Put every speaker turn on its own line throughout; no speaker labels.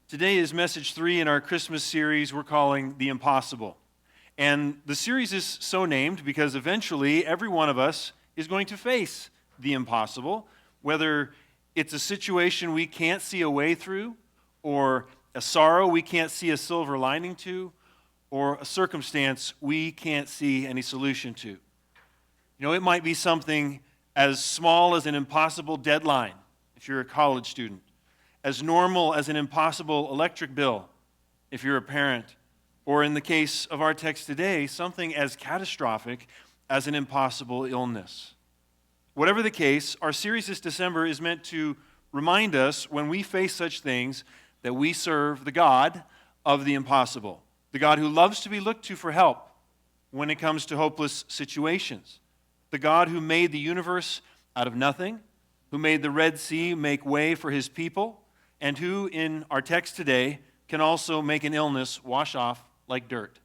Today is message 3 in our Christmas series we're calling The Impossible. And the series is so named because eventually every one of us is going to face the impossible, whether it's a situation we can't see a way through, or a sorrow we can't see a silver lining to, or a circumstance we can't see any solution to. You know, it might be something as small as an impossible deadline if you're a college student, as normal as an impossible electric bill if you're a parent, or in the case of our text today, something as catastrophic as an impossible illness. Whatever the case, our series this December is meant to remind us when we face such things that we serve the God of the impossible, the God who loves to be looked to for help when it comes to hopeless situations, the God who made the universe out of nothing, who made the Red Sea make way for his people, and who, in our text today, can also make an illness wash off like dirt.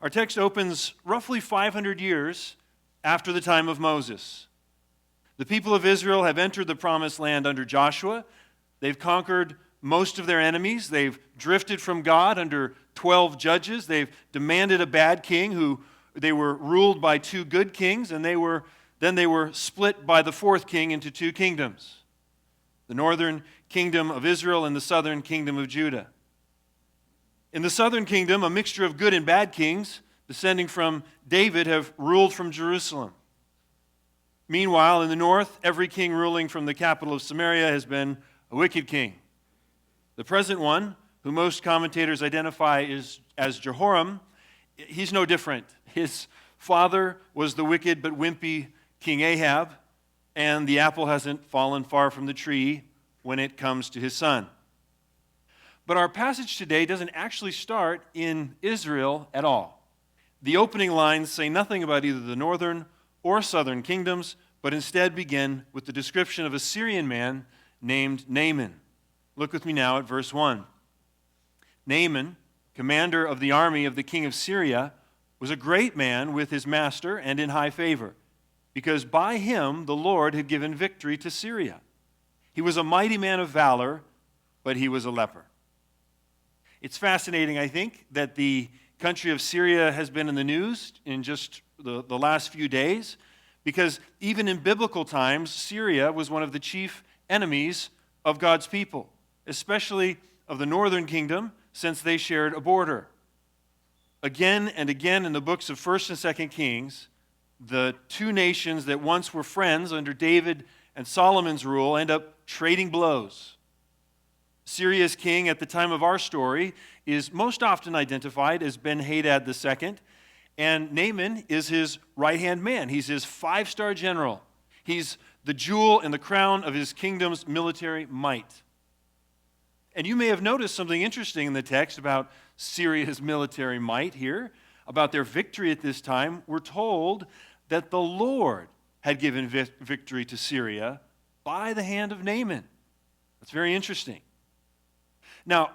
Our text opens roughly 500 years after the time of Moses. The people of Israel have entered the promised land under Joshua. They've conquered most of their enemies. They've drifted from God under 12 judges. They've demanded a bad king who they were ruled by 2 good kings, and then they were split by the 4th king into 2 kingdoms. The northern kingdom of Israel and the southern kingdom of Judah. In the southern kingdom, a mixture of good and bad kings descending from David have ruled from Jerusalem. Meanwhile, in the north, every king ruling from the capital of Samaria has been a wicked king. The present one, who most commentators identify as Jehoram, he's no different. His father was the wicked but wimpy King Ahab, and the apple hasn't fallen far from the tree when it comes to his son. But our passage today doesn't actually start in Israel at all. The opening lines say nothing about either the northern or southern kingdoms, but instead begin with the description of a Syrian man named Naaman. Look with me now at verse 1. Naaman, commander of the army of the king of Syria, was a great man with his master and in high favor, because by him the Lord had given victory to Syria. He was a mighty man of valor, but he was a leper. It's fascinating, I think, that the country of Syria has been in the news in just the last few days, because even in biblical times, Syria was one of the chief enemies of God's people, especially of the northern kingdom, since they shared a border. Again and again in the books of 1st and 2nd Kings, the 2 nations that once were friends under David and Solomon's rule end up trading blows. Syria's king at the time of our story is most often identified as Ben-Hadad II, and Naaman is his right-hand man. He's his 5-star general. He's the jewel in the crown of his kingdom's military might. And you may have noticed something interesting in the text about Syria's military might here, about their victory at this time. We're told that the Lord had given victory to Syria by the hand of Naaman. That's very interesting. Now,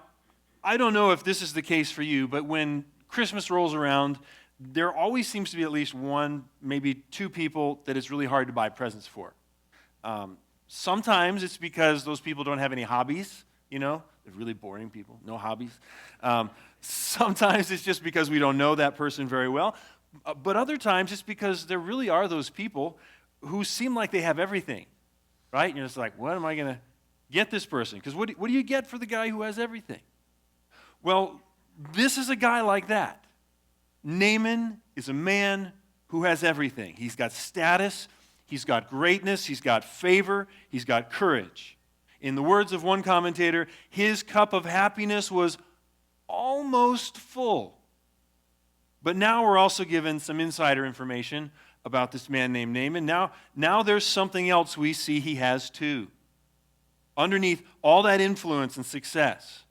I don't know if this is the case for you, but when Christmas rolls around, there always seems to be at least 1, maybe 2 people that it's really hard to buy presents for. Sometimes it's because those people don't have any hobbies, you know. They're really boring people, no hobbies. Sometimes it's just because we don't know that person very well. But other times it's because there really are those people who seem like they have everything, right? And you're just like, what am I going to get this person? Because what do you get for the guy who has everything? Well, this is a guy like that. Naaman is a man who has everything. He's got status, he's got greatness, he's got favor, he's got courage. In the words of one commentator, his cup of happiness was almost full. But now we're also given some insider information about this man named Naaman. Now there's something else we see he has too. Underneath all that influence and success,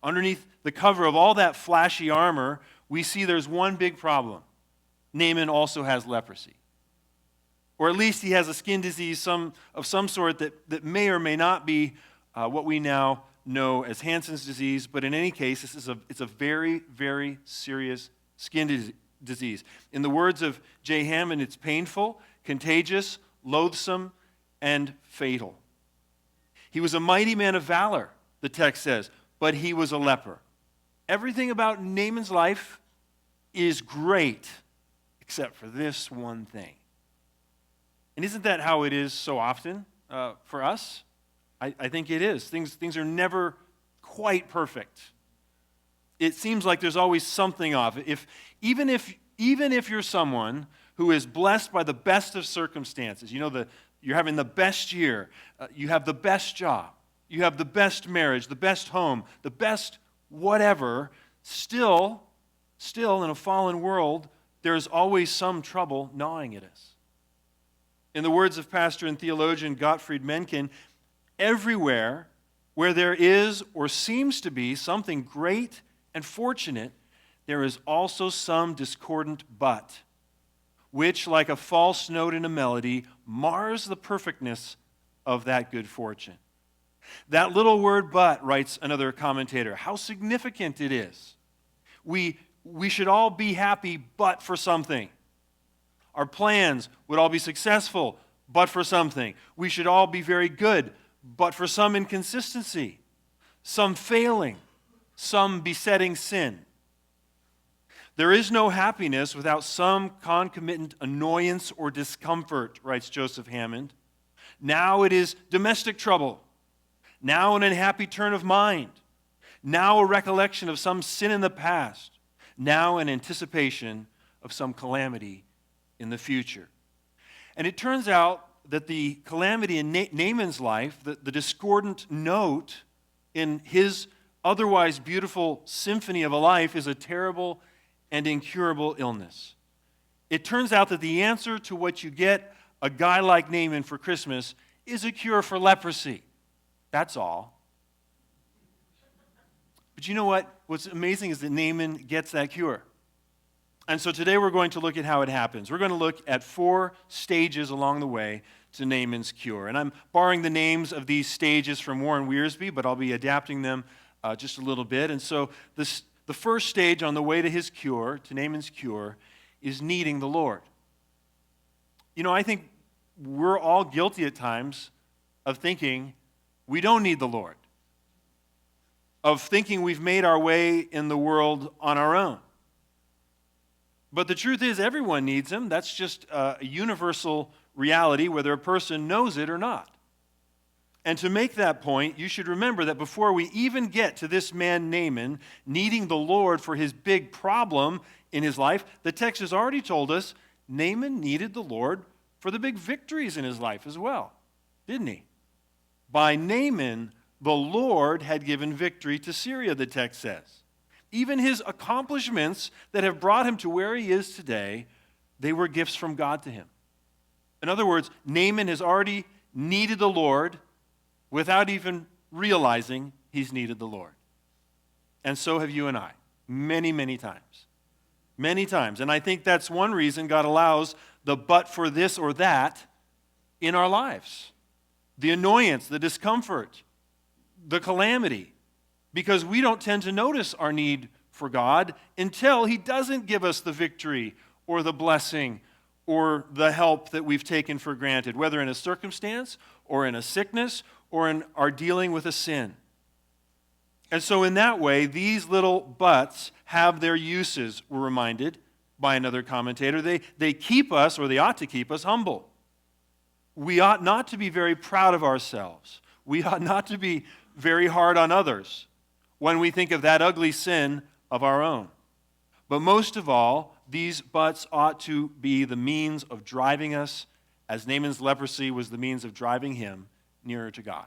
underneath the cover of all that flashy armor, we see there's one big problem. Naaman also has leprosy. Or at least he has a skin disease of some sort that may or may not be what we now know as Hansen's disease, but in any case, it's a very, very serious skin disease. In the words of J. Hammond, it's painful, contagious, loathsome, and fatal. He was a mighty man of valor. the text says, but he was a leper. Everything about Naaman's life is great, except for this one thing. And isn't that how it is so often for us? I think it is. Things are never quite perfect. It seems like there's always something off. Even if you're someone who is blessed by the best of circumstances, you're having the best year, you have the best job, you have the best marriage, the best home, the best whatever, still in a fallen world, there's always some trouble gnawing at us. In the words of pastor and theologian Gottfried Mencken, everywhere where there is or seems to be something great and fortunate, there is also some discordant but, which, like a false note in a melody, mars the perfectness of that good fortune. That little word but, writes another commentator, how significant it is. We should all be happy but for something. Our plans would all be successful but for something. We should all be very good but for some inconsistency, some failing, some besetting sin. There is no happiness without some concomitant annoyance or discomfort, writes Joseph Hammond. Now it is domestic trouble. Now an unhappy turn of mind. Now a recollection of some sin in the past. Now an anticipation of some calamity in the future. And it turns out that the calamity in Naaman's life, the discordant note in his otherwise beautiful symphony of a life, is a terrible and incurable illness. It turns out that the answer to what you get a guy like Naaman for Christmas is a cure for leprosy. That's all. But you know what? What's amazing is that Naaman gets that cure. And so today we're going to look at how it happens. We're going to look at 4 stages along the way to Naaman's cure. And I'm borrowing the names of these stages from Warren Wiersbe, but I'll be adapting them just a little bit. And so the first stage on the way to his cure, to Naaman's cure, is needing the Lord. I think we're all guilty at times of thinking we don't need the Lord, of thinking we've made our way in the world on our own. But the truth is, everyone needs him. That's just a universal reality, whether a person knows it or not. And to make that point, you should remember that before we even get to this man Naaman needing the Lord for his big problem in his life, the text has already told us Naaman needed the Lord for the big victories in his life as well, didn't he? By Naaman, the Lord had given victory to Syria, the text says. Even his accomplishments that have brought him to where he is today, they were gifts from God to him. In other words, Naaman has already needed the Lord without even realizing he's needed the Lord. And so have you and I, many, many times. Many times. And I think that's one reason God allows the but for this or that in our lives. The annoyance, the discomfort, the calamity. Because we don't tend to notice our need for God until he doesn't give us the victory or the blessing or the help that we've taken for granted, whether in a circumstance or in a sickness or in our dealing with a sin. And so in that way, these little buts have their uses, we're reminded by another commentator. They keep us, or they ought to keep us, humble. We ought not to be very proud of ourselves. We ought not to be very hard on others when we think of that ugly sin of our own. But most of all, these buts ought to be the means of driving us, as Naaman's leprosy was the means of driving him nearer to God.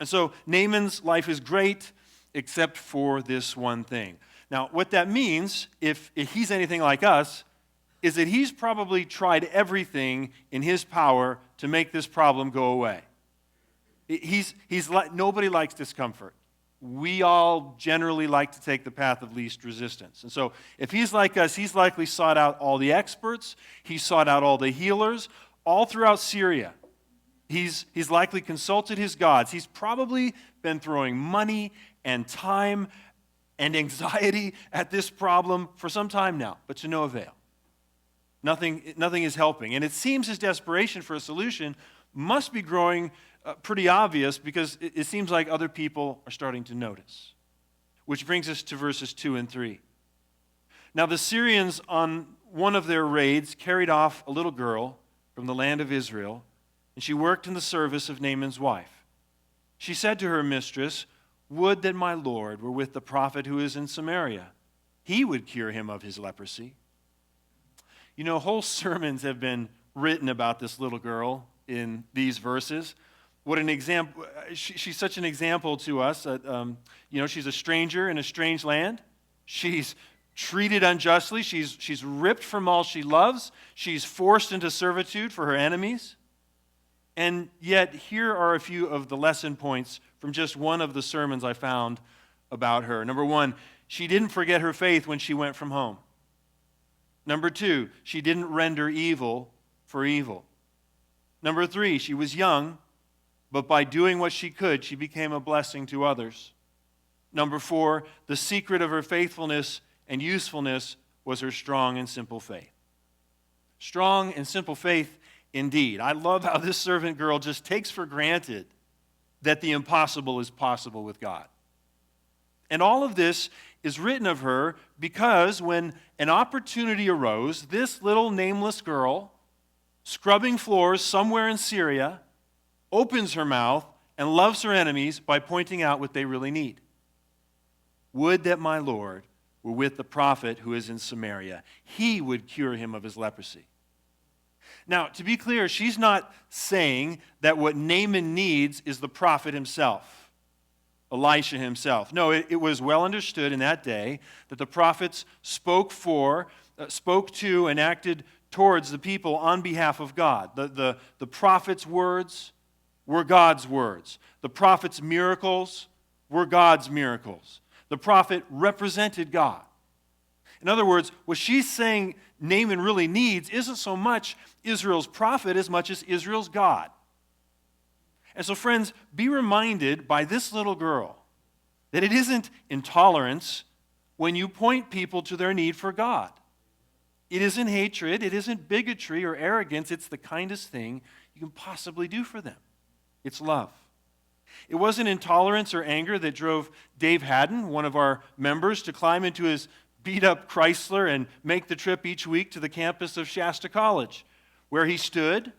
And so Naaman's life is great except for this one thing. Now, what that means, if he's anything like us, is that he's probably tried everything in his power to make this problem go away. Nobody likes discomfort. We all generally like to take the path of least resistance. And so if he's like us, he's likely sought out all the experts. He's sought out all the healers all throughout Syria. He's likely consulted his gods. He's probably been throwing money and time and anxiety at this problem for some time now, but to no avail. Nothing is helping. And it seems his desperation for a solution must be growing pretty obvious because it seems like other people are starting to notice. Which brings us to verses 2 and 3. Now the Syrians on one of their raids carried off a little girl from the land of Israel, and she worked in the service of Naaman's wife. She said to her mistress, "Would that my Lord were with the prophet who is in Samaria. He would cure him of his leprosy." You know, whole sermons have been written about this little girl in these verses. What an example! She's such an example to us. She's a stranger in a strange land. She's treated unjustly. She's ripped from all she loves. She's forced into servitude for her enemies. And yet, here are a few of the lesson points from just one of the sermons I found about her. Number 1, she didn't forget her faith when she went from home. Number 2, she didn't render evil for evil. Number 3, she was young, but by doing what she could, she became a blessing to others. Number 4, the secret of her faithfulness and usefulness was her strong and simple faith. Strong and simple faith indeed. I love how this servant girl just takes for granted that the impossible is possible with God. And all of this is written of her because when an opportunity arose, this little nameless girl, scrubbing floors somewhere in Syria, opens her mouth and loves her enemies by pointing out what they really need. Would that my Lord were with the prophet who is in Samaria. He would cure him of his leprosy. Now, to be clear, she's not saying that what Naaman needs is the prophet himself, Elisha himself. No, it was well understood in that day that the prophets spoke to, and acted towards the people on behalf of God. The prophet's words were God's words. The prophet's miracles were God's miracles. The prophet represented God. In other words, what she's saying Naaman really needs isn't so much Israel's prophet as much as Israel's God. And so, friends, be reminded by this little girl that it isn't intolerance when you point people to their need for God. It isn't hatred, it isn't bigotry or arrogance, it's the kindest thing you can possibly do for them. It's love. It wasn't intolerance or anger that drove Dave Haddon, one of our members, to climb into his beat-up Chrysler and make the trip each week to the campus of Shasta College, where he stood,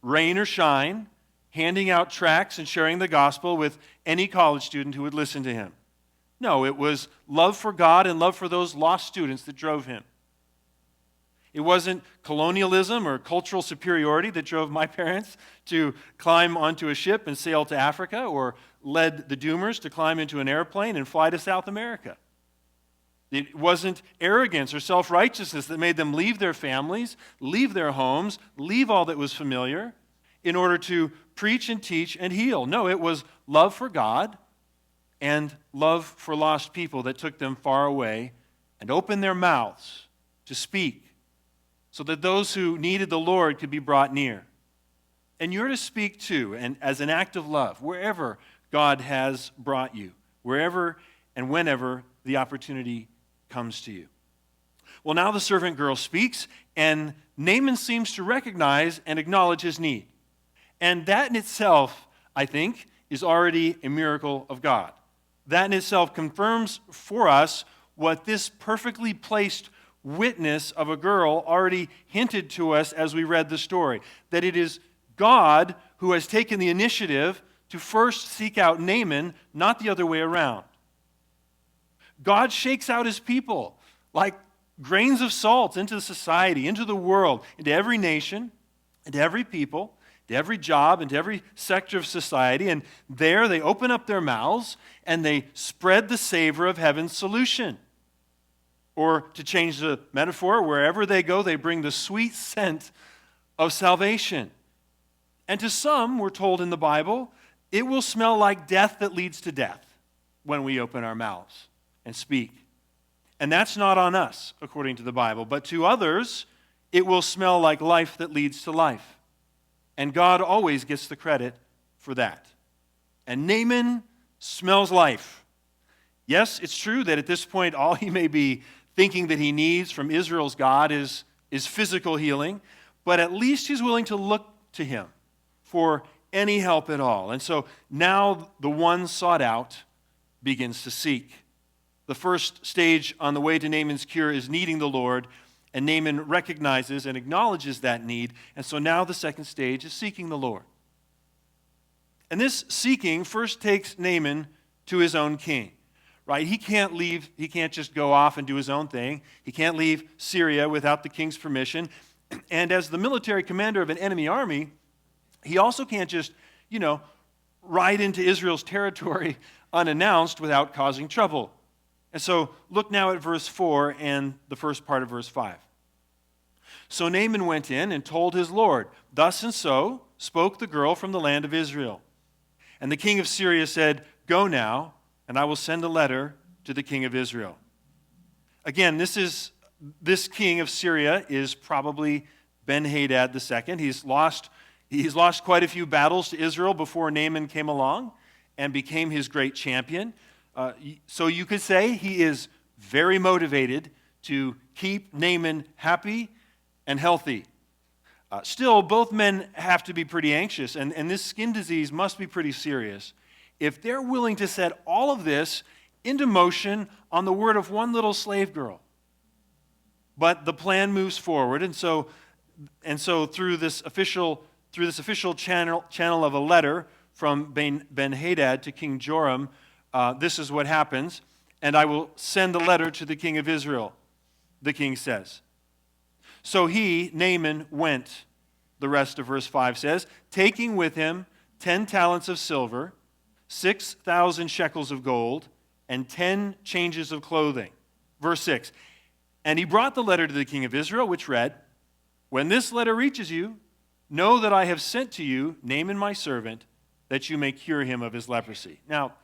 rain or shine, handing out tracts and sharing the gospel with any college student who would listen to him. No, it was love for God and love for those lost students that drove him. It wasn't colonialism or cultural superiority that drove my parents to climb onto a ship and sail to Africa, or led the Doomers to climb into an airplane and fly to South America. It wasn't arrogance or self-righteousness that made them leave their families, leave their homes, leave all that was familiar in order to preach and teach and heal. No, it was love for God and love for lost people that took them far away and opened their mouths to speak, so that those who needed the Lord could be brought near. And you're to speak too, and as an act of love, wherever God has brought you, wherever and whenever the opportunity comes to you. Well, now the servant girl speaks, and Naaman seems to recognize and acknowledge his need. And that in itself, I think, is already a miracle of God. That in itself confirms for us what this perfectly placed witness of a girl already hinted to us as we read the story, that it is God who has taken the initiative to first seek out Naaman, not the other way around. God shakes out his people like grains of salt into society, into the world, into every nation, into every people, to every job, into every sector of society, and there they open up their mouths and they spread the savor of heaven's solution. Or to change the metaphor, wherever they go, they bring the sweet scent of salvation. And to some, we're told in the Bible, it will smell like death that leads to death when we open our mouths and speak. And that's not on us, according to the Bible. But to others, it will smell like life that leads to life. And God always gets the credit for that. And Naaman smells life. Yes, it's true that at this point, all he may be thinking that he needs from Israel's God is physical healing, but at least he's willing to look to him for any help at all. And so now the one sought out begins to seek. The first stage on the way to Naaman's cure is needing the Lord, and Naaman recognizes and acknowledges that need. And so now the second stage is seeking the Lord. And this seeking first takes Naaman to his own king, right? He can't just go off and do his own thing. He can't leave Syria without the king's permission. And as the military commander of an enemy army, he also can't just, ride into Israel's territory unannounced without causing trouble. And so look now at verse 4 and the first part of verse 5. So Naaman went in and told his lord, "Thus and so spoke the girl from the land of Israel." And the king of Syria said, "Go now, and I will send a letter to the king of Israel." Again, this king of Syria is probably Ben-Hadad II. He's lost quite a few battles to Israel before Naaman came along and became his great champion. So you could say he is very motivated to keep Naaman happy and healthy. Still, both men have to be pretty anxious, and this skin disease must be pretty serious if they're willing to set all of this into motion on the word of one little slave girl. But the plan moves forward, and so through this official channel of a letter from Ben-Hadad to King Joram, this is what happens. "And I will send a letter to the king of Israel," the king says. So he, Naaman, went, the rest of verse 5 says, taking with him 10 talents of silver, 6,000 shekels of gold, and 10 changes of clothing. Verse 6, "And he brought the letter to the king of Israel, which read, 'When this letter reaches you, know that I have sent to you Naaman my servant, that you may cure him of his leprosy.'" Now,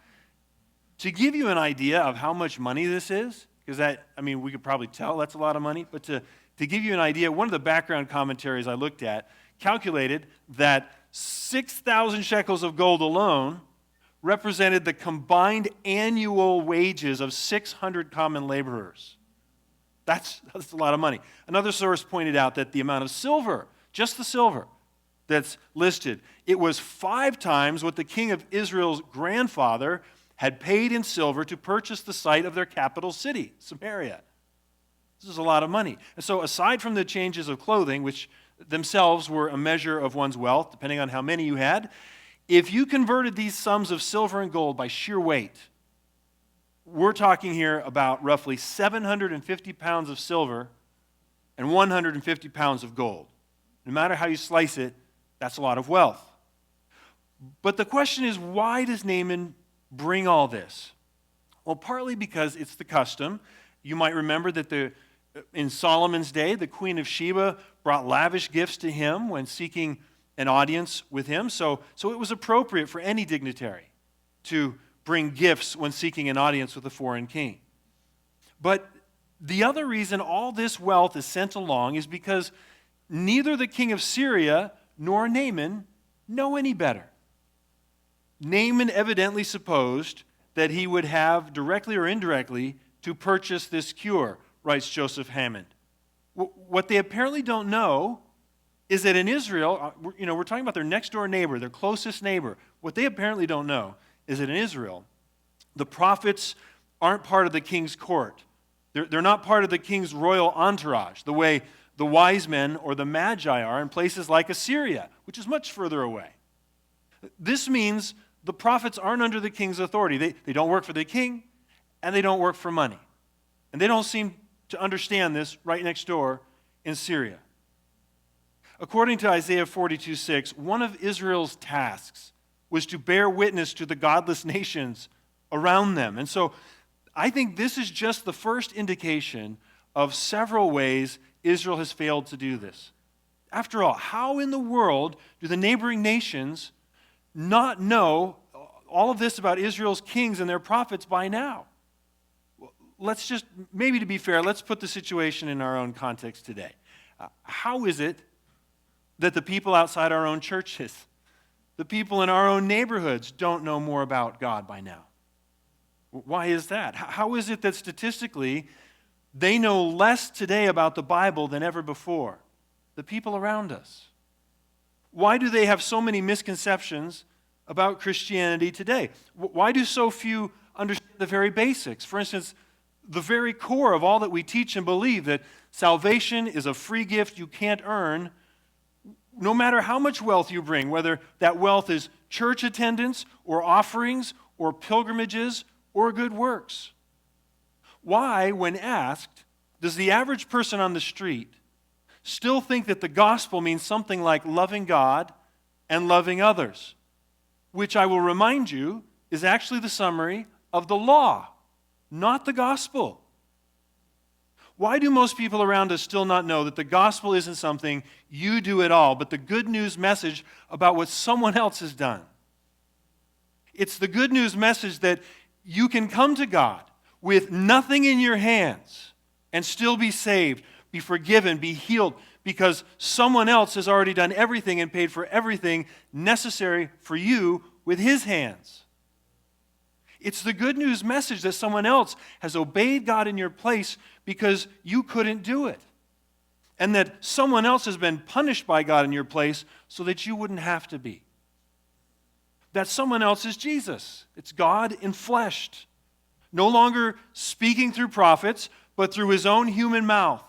to give you an idea of how much money this is, because we could probably tell that's a lot of money, but to give you an idea, one of the background commentaries I looked at calculated that 6,000 shekels of gold alone represented the combined annual wages of 600 common laborers. That's a lot of money. Another source pointed out that the amount of silver, just the silver that's listed, it was 5 times what the king of Israel's grandfather had paid in silver to purchase the site of their capital city, Samaria. This is a lot of money. And so aside from the changes of clothing, which themselves were a measure of one's wealth, depending on how many you had, if you converted these sums of silver and gold by sheer weight, we're talking here about roughly 750 pounds of silver and 150 pounds of gold. No matter how you slice it, that's a lot of wealth. But the question is, why does Naaman bring all this? Well, partly because it's the custom. You might remember that in Solomon's day, the Queen of Sheba brought lavish gifts to him when seeking an audience with him. So it was appropriate for any dignitary to bring gifts when seeking an audience with a foreign king. But the other reason all this wealth is sent along is because neither the king of Syria nor Naaman know any better. Naaman evidently supposed that he would have, directly or indirectly, to purchase this cure, writes Joseph Hammond. What they apparently don't know is that in Israel, we're talking about their next door neighbor, their closest neighbor. What they apparently don't know is that in Israel, the prophets aren't part of the king's court. They're not part of the king's royal entourage, the way the wise men or the magi are in places like Assyria, which is much further away. This means the prophets aren't under the king's authority. They don't work for the king, and they don't work for money. And they don't seem to understand this right next door in Syria. According to Isaiah 42:6, one of Israel's tasks was to bear witness to the godless nations around them. And so I think this is just the first indication of several ways Israel has failed to do this. After all, how in the world do the neighboring nations not know all of this about Israel's kings and their prophets by now? Let's just, maybe to be fair, let's put the situation in our own context today. How is it that the people outside our own churches, the people in our own neighborhoods, don't know more about God by now? Why is that? How is it that statistically they know less today about the Bible than ever before, the people around us? Why do they have so many misconceptions about Christianity today? Why do so few understand the very basics? For instance, the very core of all that we teach and believe, that salvation is a free gift you can't earn, no matter how much wealth you bring, whether that wealth is church attendance or offerings or pilgrimages or good works. Why, when asked, does the average person on the street still think that the gospel means something like loving God and loving others, which I will remind you is actually the summary of the law, not the gospel? Why do most people around us still not know that the gospel isn't something you do at all, but the good news message about what someone else has done? It's the good news message that you can come to God with nothing in your hands and still be saved, be forgiven, be healed, because someone else has already done everything and paid for everything necessary for you with his hands. It's the good news message that someone else has obeyed God in your place because you couldn't do it. And that someone else has been punished by God in your place so that you wouldn't have to be. That someone else is Jesus. It's God enfleshed. No longer speaking through prophets, but through his own human mouth.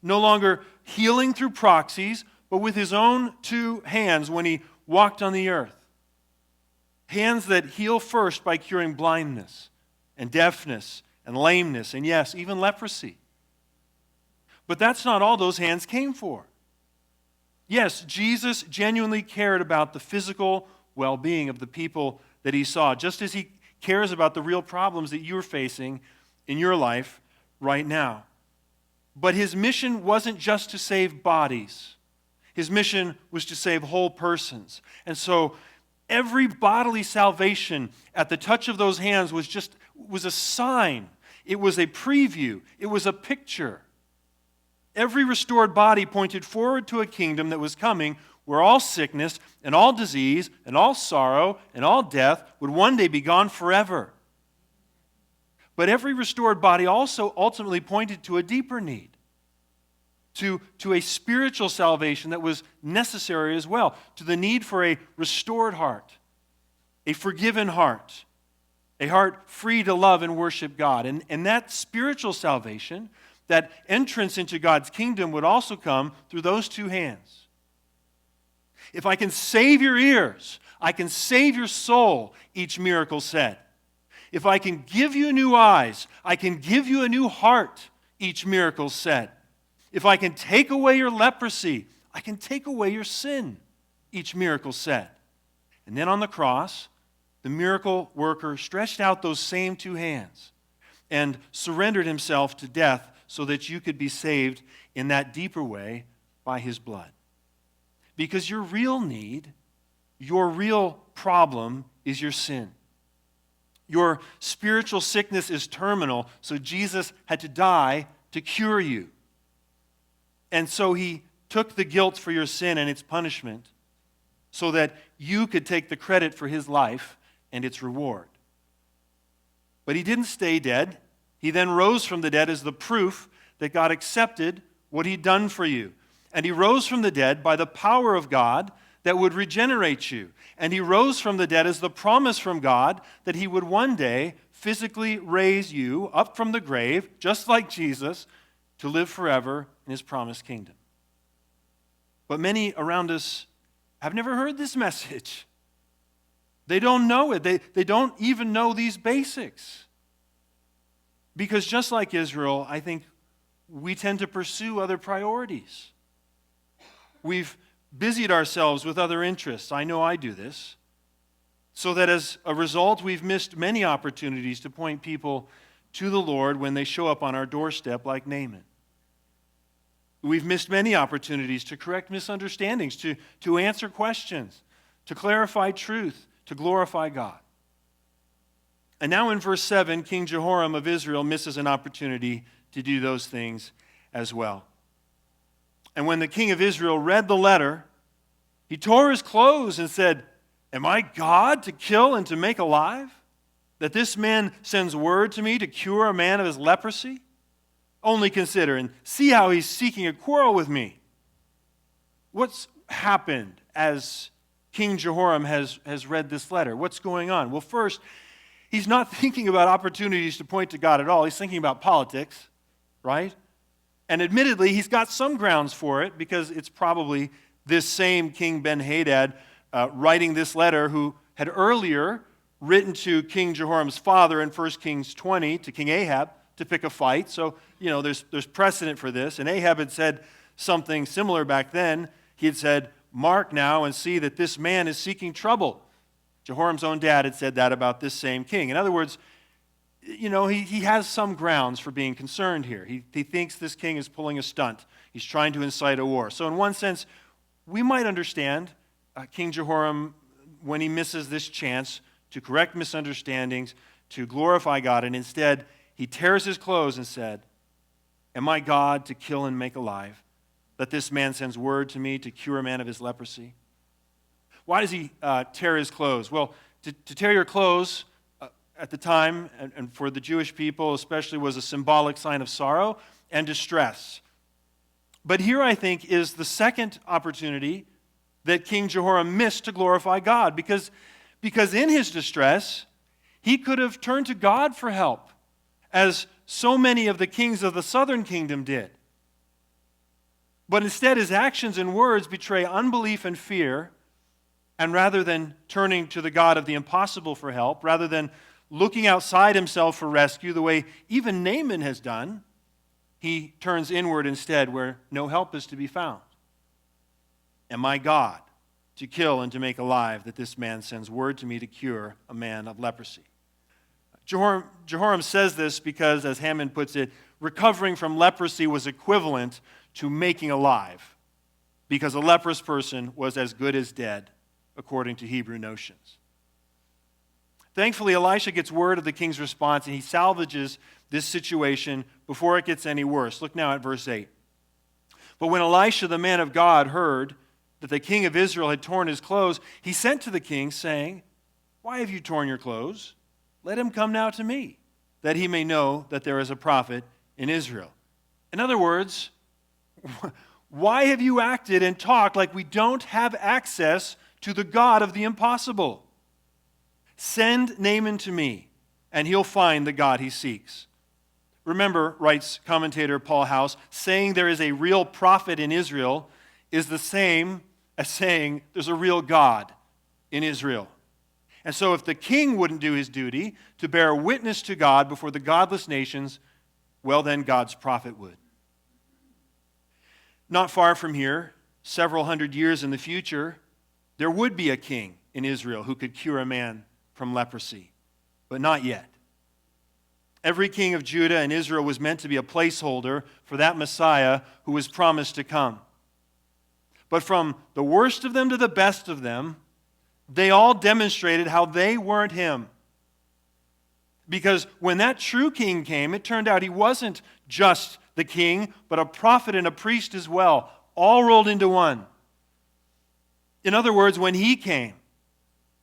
No longer healing through proxies, but with his own two hands when he walked on the earth. Hands that heal first by curing blindness and deafness and lameness and, yes, even leprosy. But that's not all those hands came for. Yes, Jesus genuinely cared about the physical well-being of the people that he saw, just as he cares about the real problems that you're facing in your life right now. But his mission wasn't just to save bodies. His mission was to save whole persons. And so every bodily salvation at the touch of those hands was a sign. It was a preview. It was a picture. Every restored body pointed forward to a kingdom that was coming, where all sickness and all disease and all sorrow and all death would one day be gone forever. But every restored body also ultimately pointed to a deeper need, to a spiritual salvation that was necessary as well, to the need for a restored heart, a forgiven heart, a heart free to love and worship God. And that spiritual salvation, that entrance into God's kingdom, would also come through those two hands. If I can save your ears, I can save your soul, each miracle said. If I can give you new eyes, I can give you a new heart, each miracle said. If I can take away your leprosy, I can take away your sin, each miracle said. And then on the cross, the miracle worker stretched out those same two hands and surrendered himself to death so that you could be saved in that deeper way by his blood. Because your real need, your real problem is your sin. Your spiritual sickness is terminal, so Jesus had to die to cure you. And so he took the guilt for your sin and its punishment so that you could take the credit for his life and its reward. But he didn't stay dead. He then rose from the dead as the proof that God accepted what he'd done for you. And he rose from the dead by the power of God that would regenerate you. And he rose from the dead as the promise from God that he would one day physically raise you up from the grave, just like Jesus, to live forever in his promised kingdom. But many around us have never heard this message. They don't know it. They don't even know these basics. Because just like Israel, I think we tend to pursue other priorities. We've busied ourselves with other interests. I know I do this. So that as a result, we've missed many opportunities to point people to the Lord when they show up on our doorstep like Naaman. We've missed many opportunities to correct misunderstandings, to answer questions, to clarify truth, to glorify God. And now in verse 7, King Jehoram of Israel misses an opportunity to do those things as well. And when the king of Israel read the letter, he tore his clothes and said, "Am I God to kill and to make alive? That this man sends word to me to cure a man of his leprosy? Only consider and see how he's seeking a quarrel with me. What's happened as King Jehoram has read this letter? What's going on? Well, first, he's not thinking about opportunities to point to God at all. He's thinking about politics, right? And admittedly, he's got some grounds for it because it's probably this same King Ben-Hadad writing this letter who had earlier written to King Jehoram's father in 1 Kings 20 to King Ahab to pick a fight. So, there's precedent for this. And Ahab had said something similar back then. He had said, "Mark now and see that this man is seeking trouble." Jehoram's own dad had said that about this same king. In other words, he has some grounds for being concerned here. He thinks this king is pulling a stunt. He's trying to incite a war. So in one sense, we might understand King Jehoram when he misses this chance to correct misunderstandings, to glorify God, and instead he tears his clothes and said, "Am I God to kill and make alive, that this man sends word to me to cure a man of his leprosy?" Why does he tear his clothes? Well, to tear your clothes at the time, and for the Jewish people especially, was a symbolic sign of sorrow and distress. But here, I think, is the second opportunity that King Jehoram missed to glorify God, because in his distress, he could have turned to God for help, as so many of the kings of the southern kingdom did. But instead, his actions and words betray unbelief and fear, and rather than turning to the God of the impossible for help, rather than looking outside himself for rescue the way even Naaman has done, he turns inward instead where no help is to be found. "Am I God to kill and to make alive, that this man sends word to me to cure a man of leprosy?" Jehoram says this because, as Hammond puts it, recovering from leprosy was equivalent to making alive, because a leprous person was as good as dead, according to Hebrew notions. Thankfully, Elisha gets word of the king's response, and he salvages this situation before it gets any worse. Look now at verse 8. "But when Elisha, the man of God, heard that the king of Israel had torn his clothes, he sent to the king, saying, 'Why have you torn your clothes? Let him come now to me, that he may know that there is a prophet in Israel.'" In other words, why have you acted and talked like we don't have access to the God of the impossible? "Send Naaman to me, and he'll find the God he seeks." Remember, writes commentator Paul House, saying there is a real prophet in Israel is the same as saying there's a real God in Israel. And so if the king wouldn't do his duty to bear witness to God before the godless nations, well then God's prophet would. Not far from here, several hundred years in the future, there would be a king in Israel who could cure a man from leprosy, but not yet. Every king of Judah and Israel was meant to be a placeholder for that Messiah who was promised to come. But from the worst of them to the best of them, they all demonstrated how they weren't him. Because when that true king came, it turned out he wasn't just the king, but a prophet and a priest as well, all rolled into one. In other words, when he came,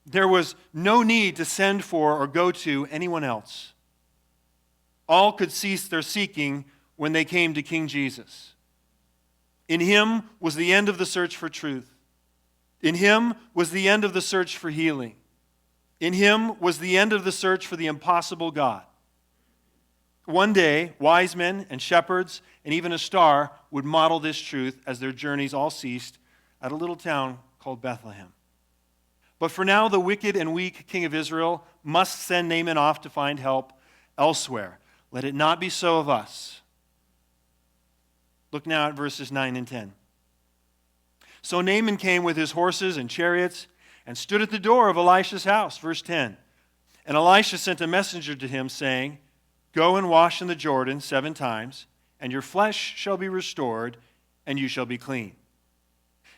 there was no need to send for or go to anyone else. All could cease their seeking when they came to King Jesus. In him was the end of the search for truth. In him was the end of the search for healing. In him was the end of the search for the impossible God. One day, wise men and shepherds and even a star would model this truth as their journeys all ceased at a little town called Bethlehem. But for now, the wicked and weak king of Israel must send Naaman off to find help elsewhere. Let it not be so of us. Look now at verses 9 and 10. "So Naaman came with his horses and chariots and stood at the door of Elisha's house." Verse 10. "And Elisha sent a messenger to him, saying, 'Go and wash in the Jordan 7 times, and your flesh shall be restored, and you shall be clean.'"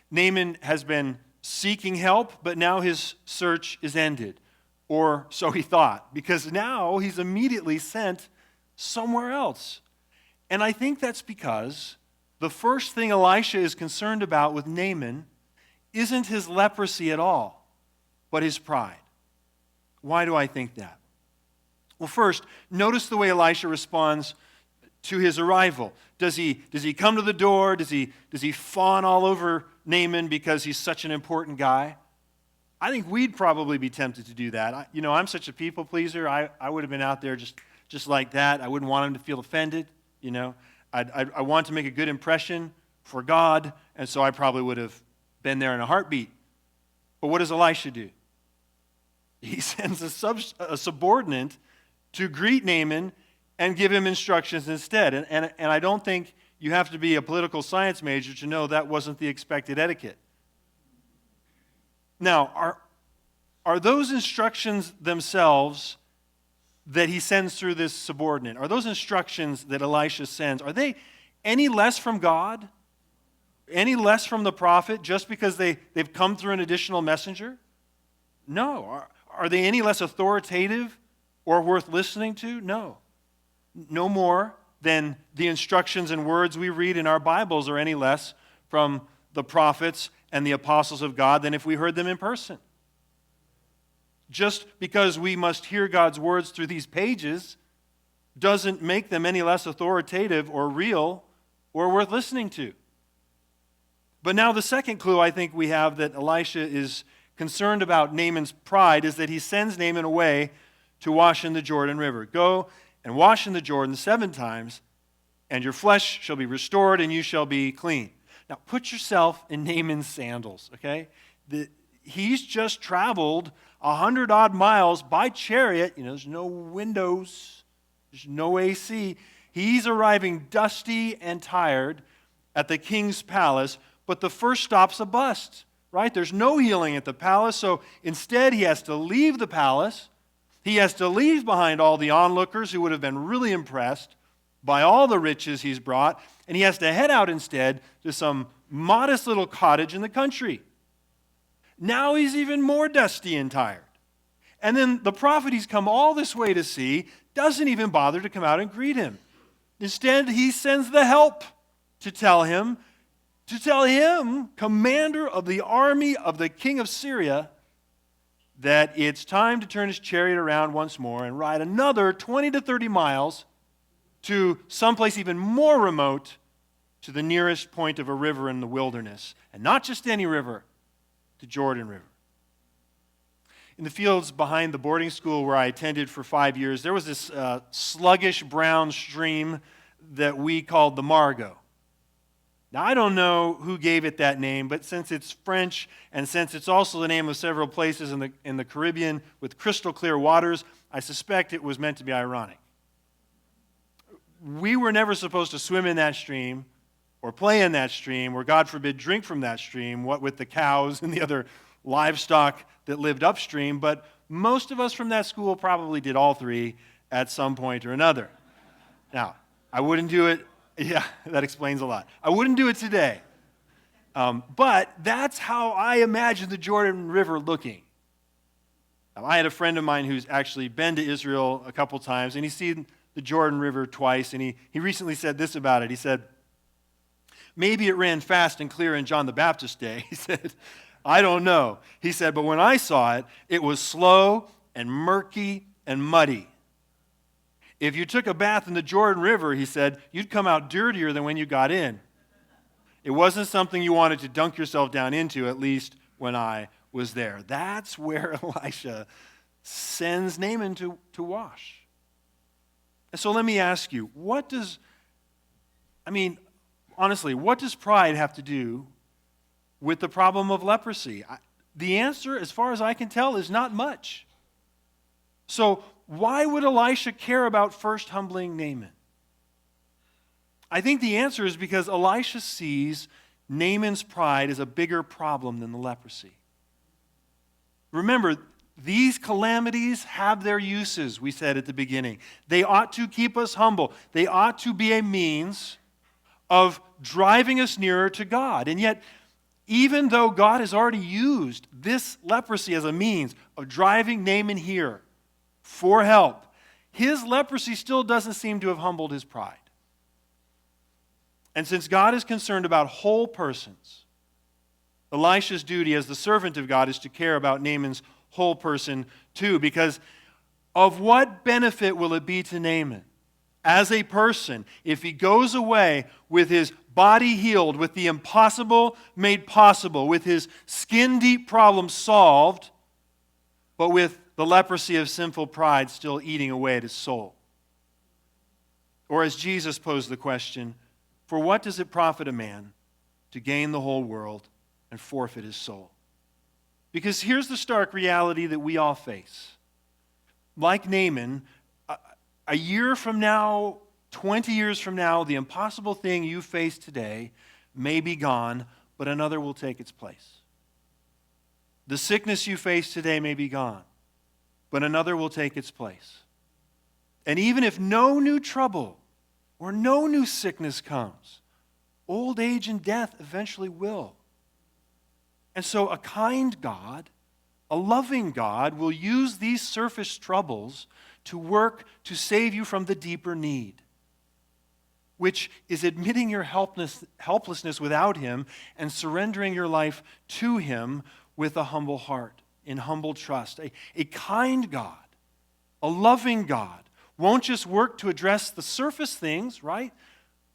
Naaman has been seeking help, but now his search is ended. Or so he thought, because now he's immediately sent somewhere else. And I think that's because the first thing Elisha is concerned about with Naaman isn't his leprosy at all, but his pride. Why do I think that? Well, first, notice the way Elisha responds to his arrival. Does he come to the door? Does he fawn all over Naaman because he's such an important guy? I think we'd probably be tempted to do that. I'm such a people pleaser. I would have been out there just like that. I wouldn't want him to feel offended. I want to make a good impression for God, and so I probably would have been there in a heartbeat. But what does Elisha do? He sends a subordinate to greet Naaman and give him instructions instead. And I don't think you have to be a political science major to know that wasn't the expected etiquette. Now, are those instructions themselves that he sends through this subordinate, are those instructions that Elisha sends, are they any less from God? Any less from the prophet just because they've come through an additional messenger? No. Are they any less authoritative or worth listening to? No. No more than the instructions and words we read in our Bibles are any less from the prophets and the apostles of God than if we heard them in person. Just because we must hear God's words through these pages doesn't make them any less authoritative or real or worth listening to. But now the second clue I think we have that Elisha is concerned about Naaman's pride is that he sends Naaman away to wash in the Jordan River. Go and wash in the Jordan 7 times, and your flesh shall be restored, and you shall be clean. Now put yourself in Naaman's sandals, okay? He's just traveled 100-odd miles by chariot. There's no windows. There's no AC. He's arriving dusty and tired at the king's palace, but the first stop's a bust, right? There's no healing at the palace, so instead he has to leave the palace. He has to leave behind all the onlookers who would have been really impressed by all the riches he's brought, and he has to head out instead to some modest little cottage in the country. Now he's even more dusty and tired. And then the prophet he's come all this way to see doesn't even bother to come out and greet him. Instead, he sends the help to tell him, commander of the army of the king of Syria, that it's time to turn his chariot around once more and ride another 20 to 30 miles to someplace even more remote, to the nearest point of a river in the wilderness. And not just any river, the Jordan River. In the fields behind the boarding school where I attended for 5 years, there was this sluggish brown stream that we called the Margot. Now, I don't know who gave it that name, but since it's French and since it's also the name of several places in the Caribbean with crystal clear waters, I suspect it was meant to be ironic. We were never supposed to swim in that stream or play in that stream or, God forbid, drink from that stream, what with the cows and the other livestock that lived upstream, but most of us from that school probably did all three at some point or another. Now, I wouldn't do it. Yeah, that explains a lot. I wouldn't do it today. But that's how I imagine the Jordan River looking. I had a friend of mine who's actually been to Israel a couple times, and he's seen the Jordan River twice, and he recently said this about it. He said, maybe it ran fast and clear in John the Baptist's day. He said, I don't know. He said, but when I saw it, it was slow and murky and muddy. If you took a bath in the Jordan River, he said, you'd come out dirtier than when you got in. It wasn't something you wanted to dunk yourself down into, at least when I was there. That's where Elisha sends Naaman to wash. And so let me ask you, honestly, what does pride have to do with the problem of leprosy? The answer, as far as I can tell, is not much. So why would Elisha care about first humbling Naaman? I think the answer is because Elisha sees Naaman's pride as a bigger problem than the leprosy. Remember, these calamities have their uses, we said at the beginning. They ought to keep us humble. They ought to be a means of driving us nearer to God. And yet, even though God has already used this leprosy as a means of driving Naaman here for help, his leprosy still doesn't seem to have humbled his pride. And since God is concerned about whole persons, Elisha's duty as the servant of God is to care about Naaman's whole person too, because of what benefit will it be to Naaman as a person, if he goes away with his body healed, with the impossible made possible, with his skin-deep problem solved, but with the leprosy of sinful pride still eating away at his soul? Or as Jesus posed the question, for what does it profit a man to gain the whole world and forfeit his soul? Because here's the stark reality that we all face. Like Naaman, a year from now, 20 years from now, the impossible thing you face today may be gone, but another will take its place. The sickness you face today may be gone, but another will take its place. And even if no new trouble or no new sickness comes, old age and death eventually will. And so a kind God, a loving God, will use these surface troubles to work to save you from the deeper need, which is admitting your helplessness without Him and surrendering your life to Him with a humble heart, in humble trust. A kind God, a loving God, won't just work to address the surface things, right,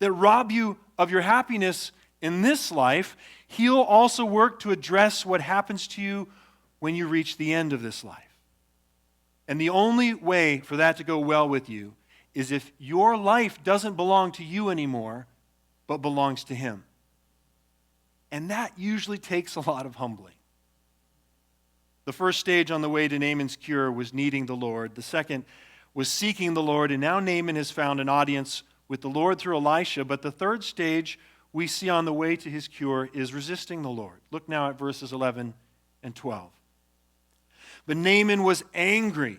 that rob you of your happiness in this life. He'll also work to address what happens to you when you reach the end of this life. And the only way for that to go well with you is if your life doesn't belong to you anymore, but belongs to Him. And that usually takes a lot of humbling. The first stage on the way to Naaman's cure was needing the Lord. The second was seeking the Lord. And now Naaman has found an audience with the Lord through Elisha. But the third stage we see on the way to his cure is resisting the Lord. Look now at verses 11 and 12. But Naaman was angry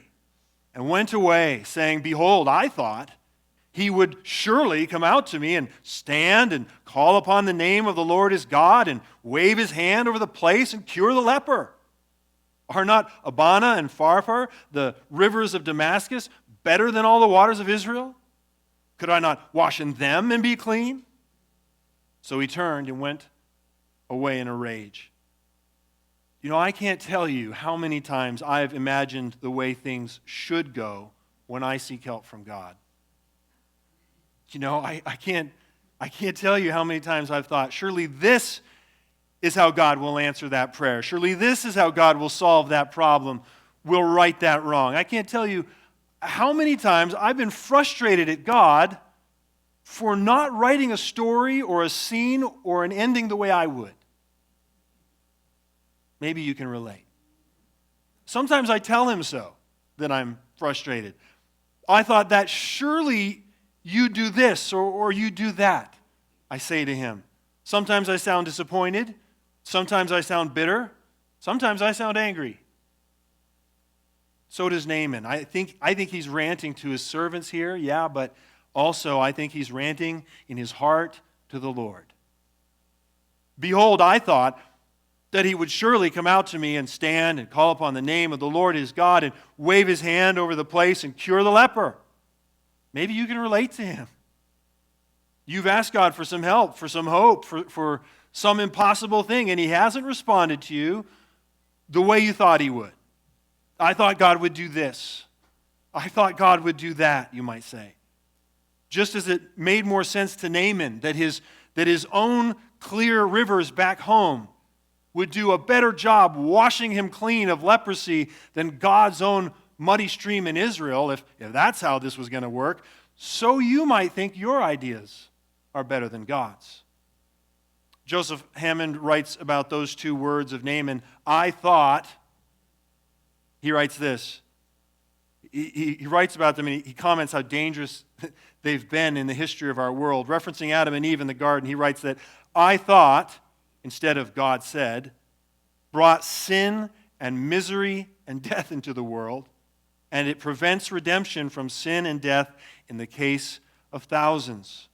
and went away, saying, behold, I thought he would surely come out to me and stand and call upon the name of the Lord his God and wave his hand over the place and cure the leper. Are not Abana and Pharpar, the rivers of Damascus, better than all the waters of Israel? Could I not wash in them and be clean? So he turned and went away in a rage. You know, I can't tell you how many times I've imagined the way things should go when I seek help from God. You know, I can't tell you how many times I've thought, surely this is how God will answer that prayer. Surely this is how God will solve that problem, will right that wrong. I can't tell you how many times I've been frustrated at God for not writing a story or a scene or an ending the way I would. Maybe you can relate. Sometimes I tell him so, that I'm frustrated. I thought that surely you do this or you do that, I say to him. Sometimes I sound disappointed. Sometimes I sound bitter. Sometimes I sound angry. So does Naaman. I think he's ranting to his servants here, yeah, but also I think he's ranting in his heart to the Lord. Behold, I thought that he would surely come out to me and stand and call upon the name of the Lord his God and wave his hand over the place and cure the leper. Maybe you can relate to him. You've asked God for some help, for some hope, for some impossible thing, and he hasn't responded to you the way you thought he would. I thought God would do this. I thought God would do that, you might say. Just as it made more sense to Naaman that his own clear rivers back home would do a better job washing him clean of leprosy than God's own muddy stream in Israel, if that's how this was going to work, so you might think your ideas are better than God's. Joseph Hammond writes about those two words of Naaman, I thought. He writes this. He writes about them and he comments how dangerous they've been in the history of our world. Referencing Adam and Eve in the garden, he writes that I thought, instead of God said, brought sin and misery and death into the world, and it prevents redemption from sin and death in the case of thousands.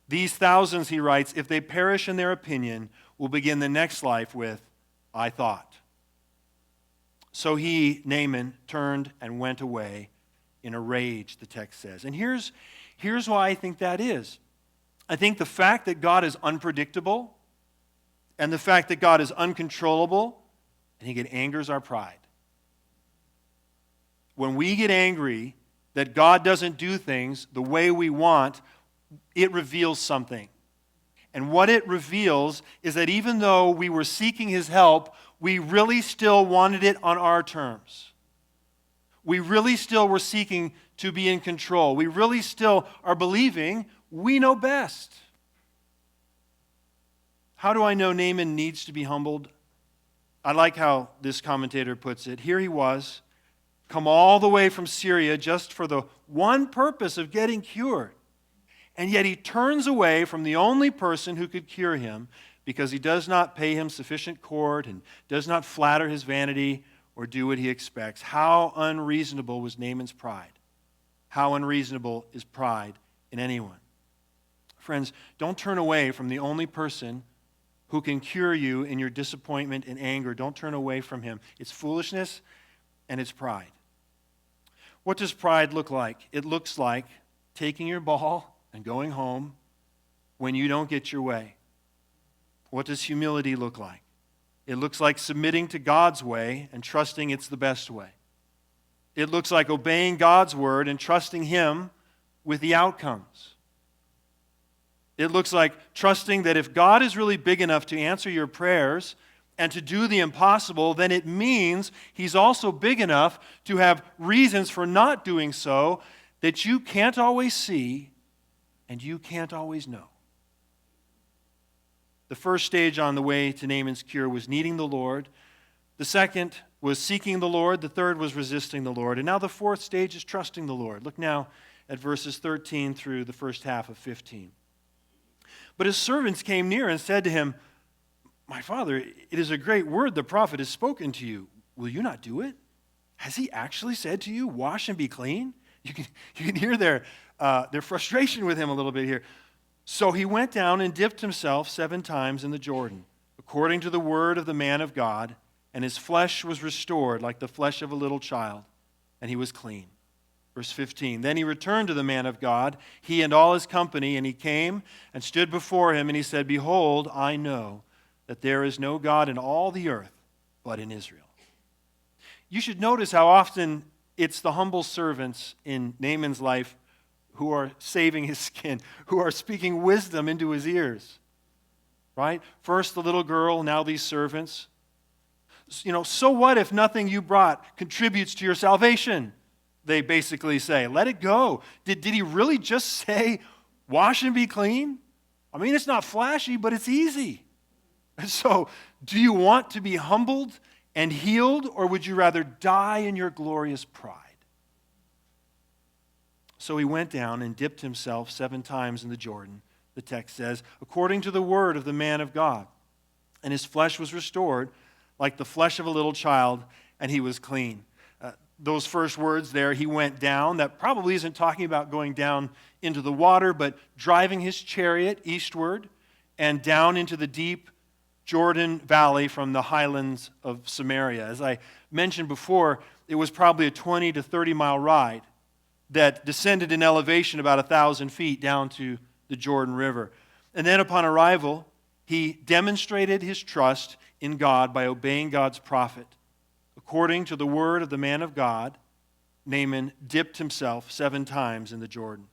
These thousands, he writes, if they perish in their opinion, will begin the next life with, I thought. So he, Naaman, turned and went away in a rage, the text says. And here's why I think that is. I think the fact that God is unpredictable and the fact that God is uncontrollable, I think it angers our pride. When we get angry that God doesn't do things the way we want, it reveals something. And what it reveals is that even though we were seeking his help, we really still wanted it on our terms. We really still were seeking to be in control. We really still are believing we know best. How do I know Naaman needs to be humbled? I like how this commentator puts it. Here he was, come all the way from Syria just for the one purpose of getting cured. And yet he turns away from the only person who could cure him because he does not pay him sufficient court and does not flatter his vanity or do what he expects. How unreasonable was Naaman's pride? How unreasonable is pride in anyone? Friends, don't turn away from the only person who can cure you in your disappointment and anger. Don't turn away from him. It's foolishness and it's pride. What does pride look like? It looks like taking your ball and going home when you don't get your way. What does humility look like? It looks like submitting to God's way and trusting it's the best way. It looks like obeying God's word and trusting him with the outcomes. It looks like trusting that if God is really big enough to answer your prayers and to do the impossible, then it means he's also big enough to have reasons for not doing so that you can't always see and you can't always know. The first stage on the way to Naaman's cure was needing the Lord. The second was seeking the Lord. The third was resisting the Lord. And now the fourth stage is trusting the Lord. Look now at verses 13 through the first half of 15. But his servants came near and said to him, "My father, it is a great word the prophet has spoken to you. Will you not do it? Has he actually said to you, 'Wash and be clean'?" You can hear their frustration with him a little bit here. So he went down and dipped himself 7 times in the Jordan, according to the word of the man of God, and his flesh was restored like the flesh of a little child, and he was clean. Verse 15, then he returned to the man of God, he and all his company, and he came and stood before him, and he said, "Behold, I know that there is no God in all the earth but in Israel." You should notice how often it's the humble servants in Naaman's life who are saving his skin, who are speaking wisdom into his ears. Right? First the little girl, now these servants. So what if nothing you brought contributes to your salvation? They basically say, let it go. Did he really just say, wash and be clean? I mean, it's not flashy, but it's easy. And so, do you want to be humbled and healed, or would you rather die in your glorious pride? So he went down and dipped himself 7 times in the Jordan, the text says, according to the word of the man of God. And his flesh was restored like the flesh of a little child, and he was clean. Those first words there, he went down, that probably isn't talking about going down into the water, but driving his chariot eastward and down into the deep Jordan Valley from the highlands of Samaria. As I mentioned before, it was probably a 20 to 30 mile ride that descended in elevation about 1,000 feet down to the Jordan River. And then upon arrival, he demonstrated his trust in God by obeying God's prophet. According to the word of the man of God, Naaman dipped himself 7 times in the Jordan.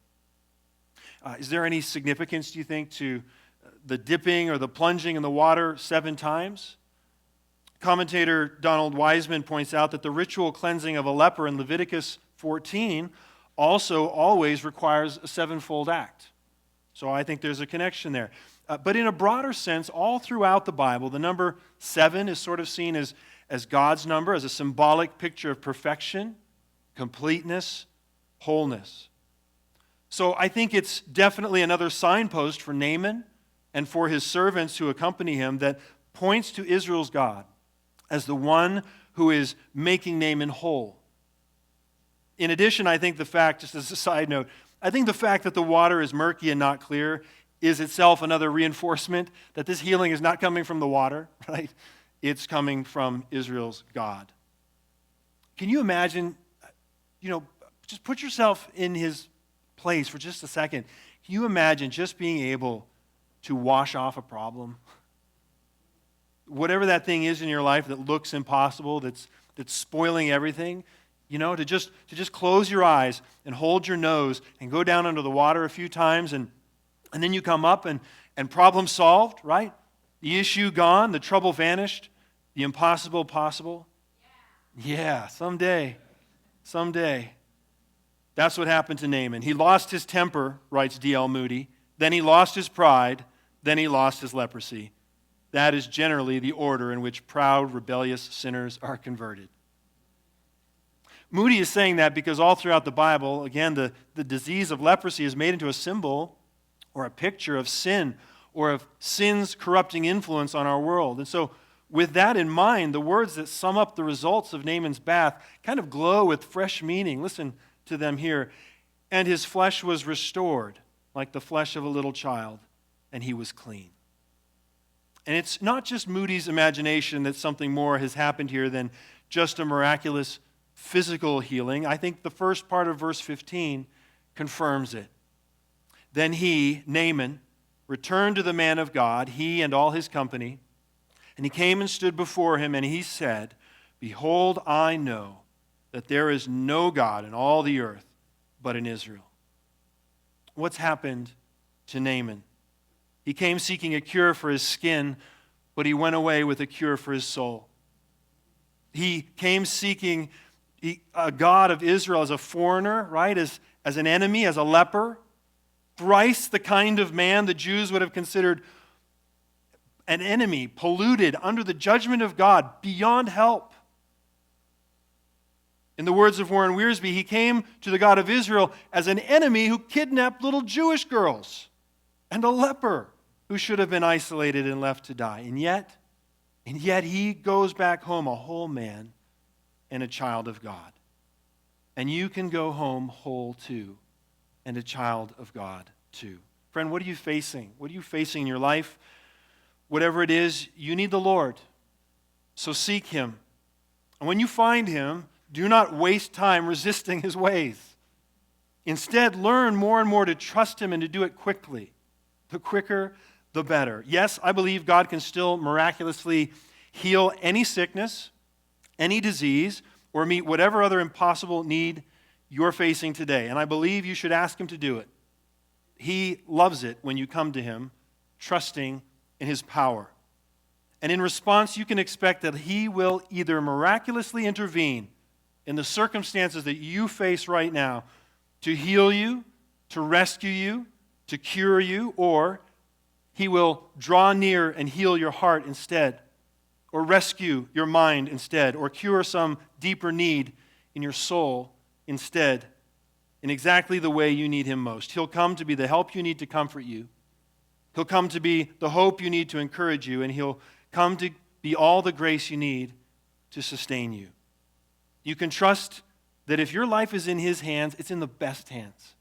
Is there any significance, do you think, to the dipping or the plunging in the water 7 times? Commentator Donald Wiseman points out that the ritual cleansing of a leper in Leviticus 14 also always requires a 7-fold act. So I think there's a connection there. But in a broader sense, all throughout the Bible, the number 7 is sort of seen as God's number, as a symbolic picture of perfection, completeness, wholeness. So I think it's definitely another signpost for Naaman and for his servants who accompany him that points to Israel's God as the one who is making Naaman whole. In addition, I think the fact, just as a side note, I think the fact that the water is murky and not clear is itself another reinforcement that this healing is not coming from the water, right? It's coming from Israel's God. Can you imagine, just put yourself in his place for just a second. Can you imagine just being able to wash off a problem? Whatever that thing is in your life that looks impossible, that's spoiling everything, To just close your eyes and hold your nose and go down under the water a few times, and then you come up and problem solved, right? The issue gone, the trouble vanished, the impossible possible. Yeah, someday. That's what happened to Naaman. He lost his temper, writes D.L. Moody. Then he lost his pride. Then he lost his leprosy. That is generally the order in which proud, rebellious sinners are converted. Moody is saying that because all throughout the Bible, again, the disease of leprosy is made into a symbol or a picture of sin or of sin's corrupting influence on our world. And so with that in mind, the words that sum up the results of Naaman's bath kind of glow with fresh meaning. Listen to them here. And his flesh was restored like the flesh of a little child, and he was clean. And it's not just Moody's imagination that something more has happened here than just a miraculous physical healing. I think the first part of verse 15 confirms it. Then he, Naaman, returned to the man of God, he and all his company, and he came and stood before him, and he said, Behold, I know that there is no God in all the earth but in Israel. What's happened to Naaman? He came seeking a cure for his skin, but he went away with a cure for his soul. He came seeking a God of Israel as a foreigner, right? As an enemy, as a leper. Thrice the kind of man the Jews would have considered an enemy, polluted, under the judgment of God, beyond help. In the words of Warren Wiersbe, he came to the God of Israel as an enemy who kidnapped little Jewish girls and a leper who should have been isolated and left to die. And yet he goes back home a whole man and a child of God. And you can go home whole too, and a child of God too. Friend, what are you facing? What are you facing in your life? Whatever it is, you need the Lord. So seek him. And when you find him, do not waste time resisting his ways. Instead, learn more and more to trust him and to do it quickly. The quicker, the better. Yes, I believe God can still miraculously heal any sickness, any disease, or meet whatever other impossible need you're facing today. And I believe you should ask him to do it. He loves it when you come to him, trusting in his power. And in response, you can expect that he will either miraculously intervene in the circumstances that you face right now to heal you, to rescue you, to cure you, or he will draw near and heal your heart instead, or rescue your mind instead, or cure some deeper need in your soul instead, in exactly the way you need him most. He'll come to be the help you need to comfort you. He'll come to be the hope you need to encourage you, and he'll come to be all the grace you need to sustain you. You can trust that if your life is in his hands, it's in the best hands,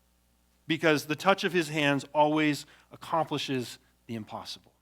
because the touch of his hands always accomplishes the impossible.